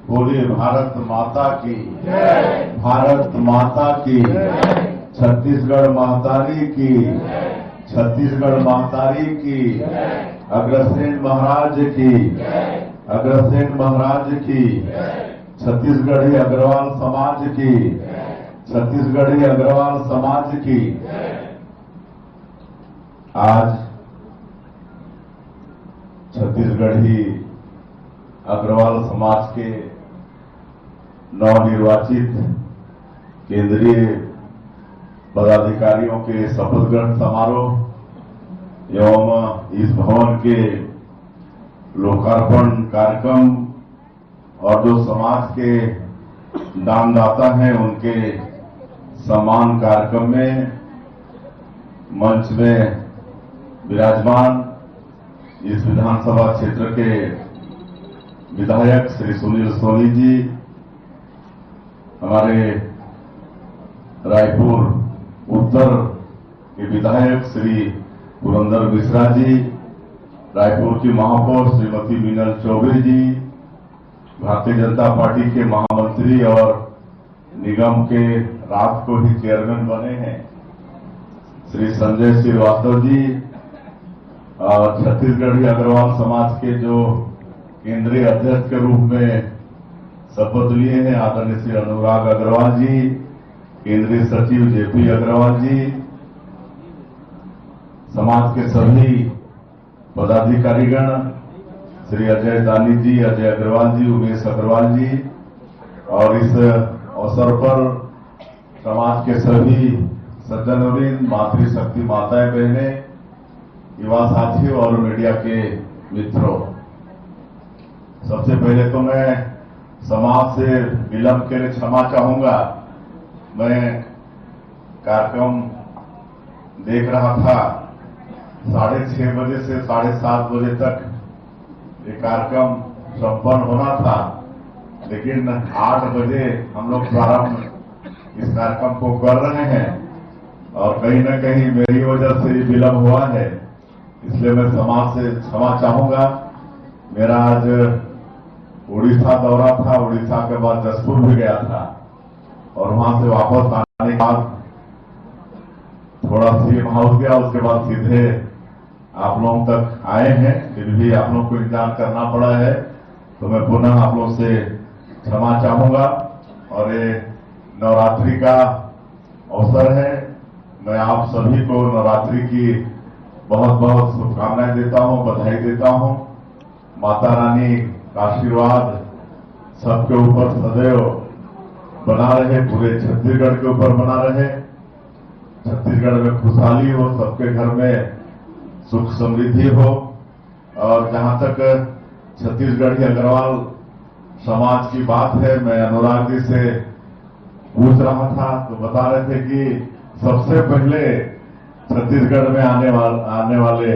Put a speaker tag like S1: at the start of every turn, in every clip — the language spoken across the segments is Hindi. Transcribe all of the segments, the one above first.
S1: बोलिए भारत माता की जय। भारत माता की जय। छत्तीसगढ़ महतारी की जय। छत्तीसगढ़ महतारी की जय। अग्रसेन महाराज की जय। अग्रसेन महाराज की जय। छत्तीसगढ़ी अग्रवाल समाज की जय। छत्तीसगढ़ी अग्रवाल समाज की जय। आज छत्तीसगढ़ी अग्रवाल समाज के नवनिर्वाचित केंद्रीय पदाधिकारियों के शपथ ग्रहण समारोह एवं इस भवन के लोकार्पण कार्यक्रम और जो समाज के दानदाता हैं उनके सम्मान कार्यक्रम में मंच में विराजमान इस विधानसभा क्षेत्र के विधायक श्री सुनील सोनी जी, हमारे रायपुर उत्तर के विधायक श्री पुरंदर मिश्रा जी, रायपुर की महापौर श्रीमती मीनल चौबे जी, भारतीय जनता पार्टी के महामंत्री और निगम के रात को ही चेयरमैन बने हैं श्री संजय श्रीवास्तव जी, और छत्तीसगढ़ी अग्रवाल समाज के जो केंद्रीय अध्यक्ष के रूप में शपथ लिए हैं आदरणीय श्री अनुराग अग्रवाल जी, केंद्रीय सचिव जेपी अग्रवाल जी, समाज के सभी पदाधिकारीगण श्री अजय दानी जी, अजय अग्रवाल जी, उमेश अग्रवाल जी, और इस अवसर पर समाज के सभी सज्जनवृंद, मातृशक्ति माताएं बहनें, युवा साथियों और मीडिया के मित्रों, सबसे पहले तो मैं समाज से विलंब के लिए क्षमा चाहूंगा। मैं कार्यक्रम देख रहा था, 6:30 बजे से 7:30 बजे तक ये कार्यक्रम संपन्न होना था, लेकिन 8 बजे हम लोग प्रारंभ इस कार्यक्रम को कर रहे हैं और कहीं न कहीं मेरी वजह से विलंब हुआ है, इसलिए मैं समाज से क्षमा चाहूंगा। मेरा आज उड़ीसा दौरा था, उड़ीसा के बाद जसपुर भी गया था और वहां से वापस आने के बाद थोड़ा सीएम हाउस गया, उसके बाद सीधे आप लोगों तक आए हैं, फिर भी आप लोगों को इंतजार करना पड़ा है, तो मैं पुनः आप लोगों से क्षमा चाहूंगा। और ये नवरात्रि का अवसर है, मैं आप सभी को नवरात्रि की बहुत बहुत शुभकामनाएं देता हूं, बधाई देता हूं। माता रानी का आशीर्वाद सबके ऊपर सदैव बना रहे, पूरे छत्तीसगढ़ के ऊपर बना रहे, छत्तीसगढ़ में खुशहाली हो, सबके घर में सुख समृद्धि हो। और जहां तक छत्तीसगढ़ी अग्रवाल समाज की बात है, मैं अनुराग जी से पूछ रहा था तो बता रहे थे कि सबसे पहले छत्तीसगढ़ में आने वाले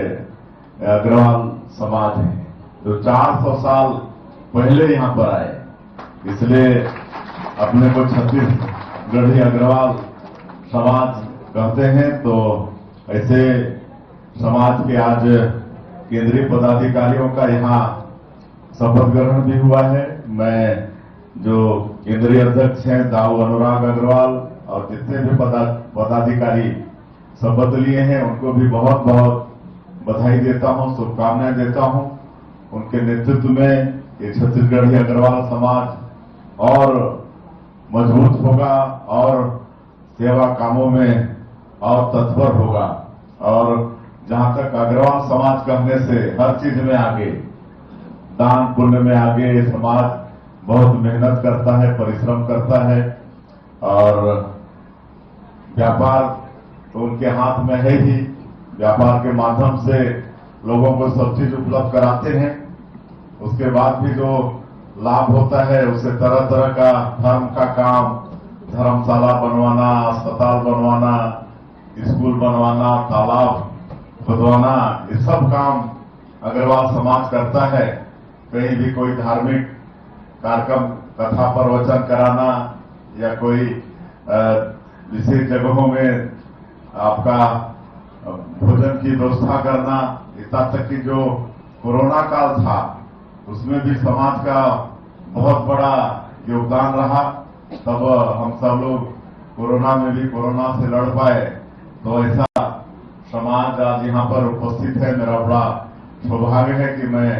S1: अग्रवाल समाज हैं जो 400 साल पहले यहां पर आए, इसलिए अपने को छत्तीसगढ़ी अग्रवाल समाज कहते हैं। तो ऐसे समाज के आज केंद्रीय पदाधिकारियों का यहां शपथ ग्रहण भी हुआ है। मैं जो केंद्रीय अध्यक्ष हैं दाऊ अनुराग अग्रवाल और जितने भी पदाधिकारी शपथ लिए हैं उनको भी बहुत बहुत बधाई देता हूं, शुभकामनाएं देता हूं। उनके नेतृत्व में ये छत्तीसगढ़ी अग्रवाल समाज और मजबूत होगा और सेवा कामों में और तत्पर होगा। और जहां तक अग्रवाल समाज कहने से हर चीज में आगे, दान पुण्य में आगे, समाज बहुत मेहनत करता है, परिश्रम करता है और व्यापार तो उनके हाथ में है ही, व्यापार के माध्यम से लोगों को सब चीज उपलब्ध कराते हैं। उसके बाद भी जो लाभ होता है उससे तरह तरह का धर्म का काम, धर्मशाला बनवाना, अस्पताल बनवाना, स्कूल बनवाना, तालाब खुदवाना, ये सब काम अग्रवाल समाज करता है। कहीं भी कोई धार्मिक कार्यक्रम, कथा प्रवचन कराना या कोई विशेष जगहों में आपका भोजन की व्यवस्था करना, इतना तक कि जो कोरोना काल था उसमें भी समाज का बहुत बड़ा योगदान रहा। तब हम सब लोग कोरोना में भी कोरोना से लड़ पाए। तो ऐसा समाज आज यहाँ पर उपस्थित है। मेरा बड़ा सौभाग्य है कि मैं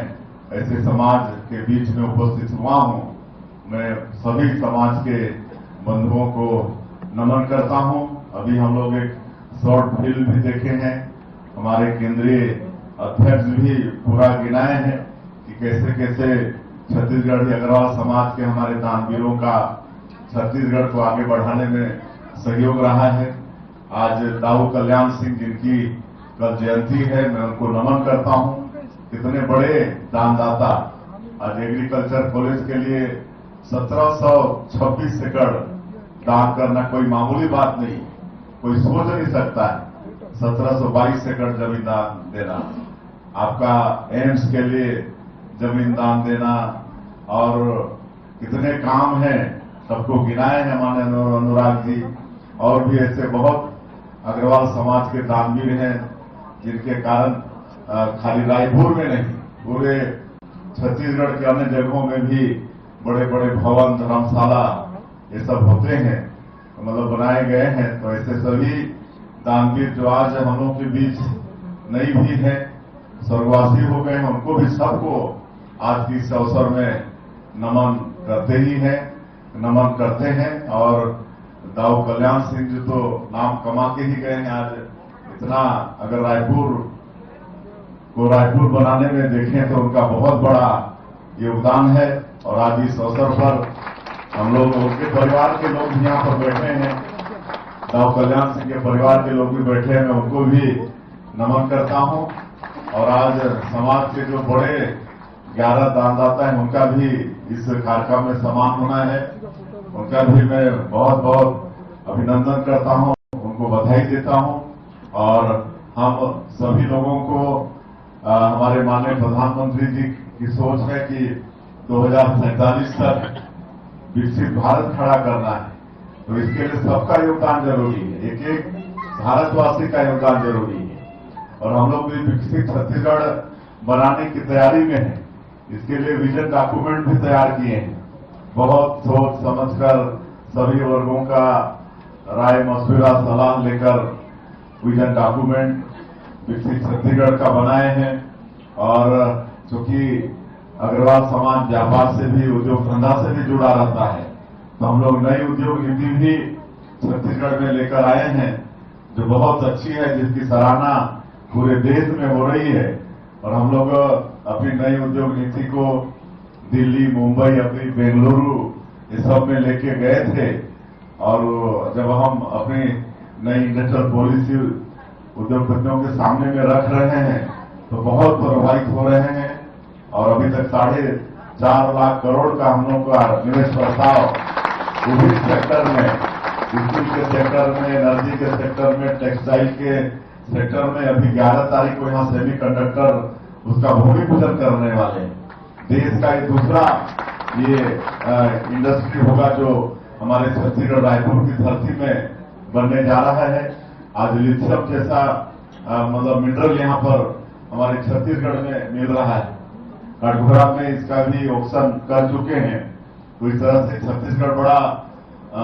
S1: ऐसे समाज के बीच में उपस्थित हुआ हूँ। मैं सभी समाज के बंधुओं को नमन करता हूँ। अभी हम लोग एक शॉर्ट फिल्म भी देखे हैं। हमारे केंद्रीय अध्यक्ष भी पूरा गिनाए हैं कि कैसे कैसे छत्तीसगढ़ अग्रवाल समाज के हमारे दानवीरों का छत्तीसगढ़ को आगे बढ़ाने में सहयोग रहा है। आज दाऊ कल्याण सिंह जिनकी कल जयंती है, मैं उनको नमन करता हूं। कितने बड़े दानदाता। आज एग्रीकल्चर कॉलेज के लिए 1726 एकड़ दान करना कोई मामूली बात नहीं, कोई सोच नहीं सकता है। 1722 एकड़ जमीन दान देना, आपका एम्स के लिए जमीन दान देना, और कितने काम हैं सबको गिनाए हैं माननीय अनुराग जी। और भी ऐसे बहुत अग्रवाल समाज के दानवीर हैं जिनके कारण खाली रायपुर में नहीं, पूरे छत्तीसगढ़ के अन्य जगहों में भी बड़े बड़े भवन, धर्मशाला ये सब होते हैं, मतलब बनाए गए हैं। तो ऐसे सभी दानवीर जो आज हम लोगों के बीच नहीं भी है, स्वर्गवासी हो गए हैं, उनको भी सबको आज की इस अवसर में नमन करते ही हैं, नमन करते हैं। और दाऊ कल्याण सिंह जी तो नाम कमा के ही गए हैं। आज इतना अगर रायपुर को रायपुर बनाने में देखें तो उनका बहुत बड़ा योगदान है। और आज इस अवसर पर हम लोग, उनके परिवार के लोग भी यहाँ पर बैठे हैं, दाऊ कल्याण सिंह के परिवार के लोग भी बैठे हैं, मैं उनको भी नमन करता हूँ। और आज समाज के जो बड़े 11 दानदाता हैं उनका भी इस कार्यक्रम में सम्मान होना है, उनका भी मैं बहुत बहुत अभिनंदन करता हूं, उनको बधाई देता हूं। और हम सभी लोगों को हमारे माननीय प्रधानमंत्री जी की सोच है कि 2047 तक विकसित भारत खड़ा करना है। तो इसके लिए सबका योगदान जरूरी है, एक एक भारतवासी का योगदान जरूरी है। और हम लोग भी विकसित छत्तीसगढ़ बनाने की तैयारी में हैं। इसके लिए विजन डॉक्यूमेंट भी तैयार किए हैं। बहुत सोच समझकर सभी वर्गों का राय मशविरा सलाह लेकर विजन डॉक्यूमेंट विकसित छत्तीसगढ़ का बनाए हैं। और चूंकि अग्रवाल समाज व्यापार से भी, उद्योग धंधा से भी जुड़ा रहता है, तो हम लोग नई उद्योग नीति भी छत्तीसगढ़ में लेकर आए हैं, जो बहुत अच्छी है, जिसकी सराहना पूरे देश में हो रही है। और हम लोग अपनी नई उद्योग नीति को दिल्ली, मुंबई, अपनी बेंगलुरु ये सब में लेके गए थे। और जब हम अपनी नई इंडस्ट्रियल पॉलिसी उद्योगपतियों के सामने में रख रहे हैं तो बहुत प्रभावित हो रहे हैं। और अभी तक 4.5 लाख करोड़ का हम लोग का निवेश प्रस्ताव विभिन्न सेक्टर में, स्टील के सेक्टर में, एनर्जी के सेक्टर में, टेक्सटाइल के सेक्टर में। अभी 11 तारीख को यहाँ सेमीकंडक्टर उसका भूमि पूजन करने वाले हैं। देश का ये दूसरा ये इंडस्ट्री होगा जो हमारे छत्तीसगढ़ रायपुर की धरती में बनने जा रहा है। आज लिथियम जैसा मतलब मिनरल यहाँ पर हमारे छत्तीसगढ़ में मिल रहा है। कटघोरा में इसका भी ऑप्शन कर चुके हैं। तो इस तरह से छत्तीसगढ़ बड़ा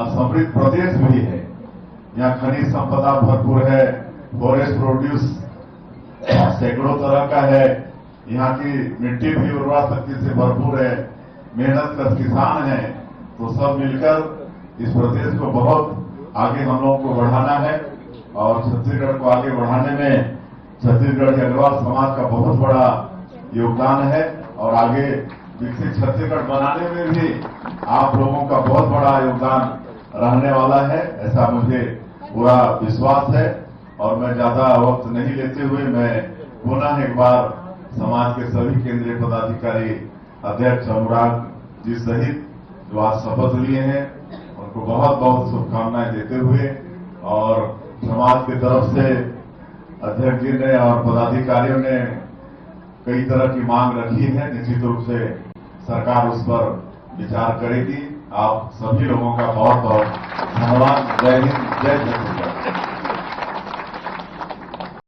S1: समृद्ध प्रदेश भी है। यहाँ खनिज संपदा भरपूर है, फॉरेस्ट प्रोड्यूस सैकड़ों तरह का है, यहाँ की मिट्टी भी उर्वरा शक्ति से भरपूर है, मेहनत कर किसान है। तो सब मिलकर इस प्रदेश को बहुत आगे हम लोगों को बढ़ाना है। और छत्तीसगढ़ को आगे बढ़ाने में छत्तीसगढ़ के अग्रवाल समाज का बहुत बड़ा योगदान है। और आगे विकसित छत्तीसगढ़ बनाने में भी आप लोगों का बहुत बड़ा योगदान रहने वाला है, ऐसा मुझे पूरा विश्वास है। और मैं ज्यादा वक्त नहीं लेते हुए मैं पुनः एक बार समाज के सभी केंद्रीय पदाधिकारी, अध्यक्ष अनुराग जी सहित जो आज शपथ लिए हैं, उनको बहुत बहुत शुभकामनाएं देते हुए, और समाज की तरफ से अध्यक्ष जी ने और पदाधिकारियों ने कई तरह की मांग रखी है, निश्चित रूप से सरकार उस पर विचार करेगी। आप सभी लोगों का बहुत बहुत धन्यवाद। जय हिंद, जय छत्तीसगढ़।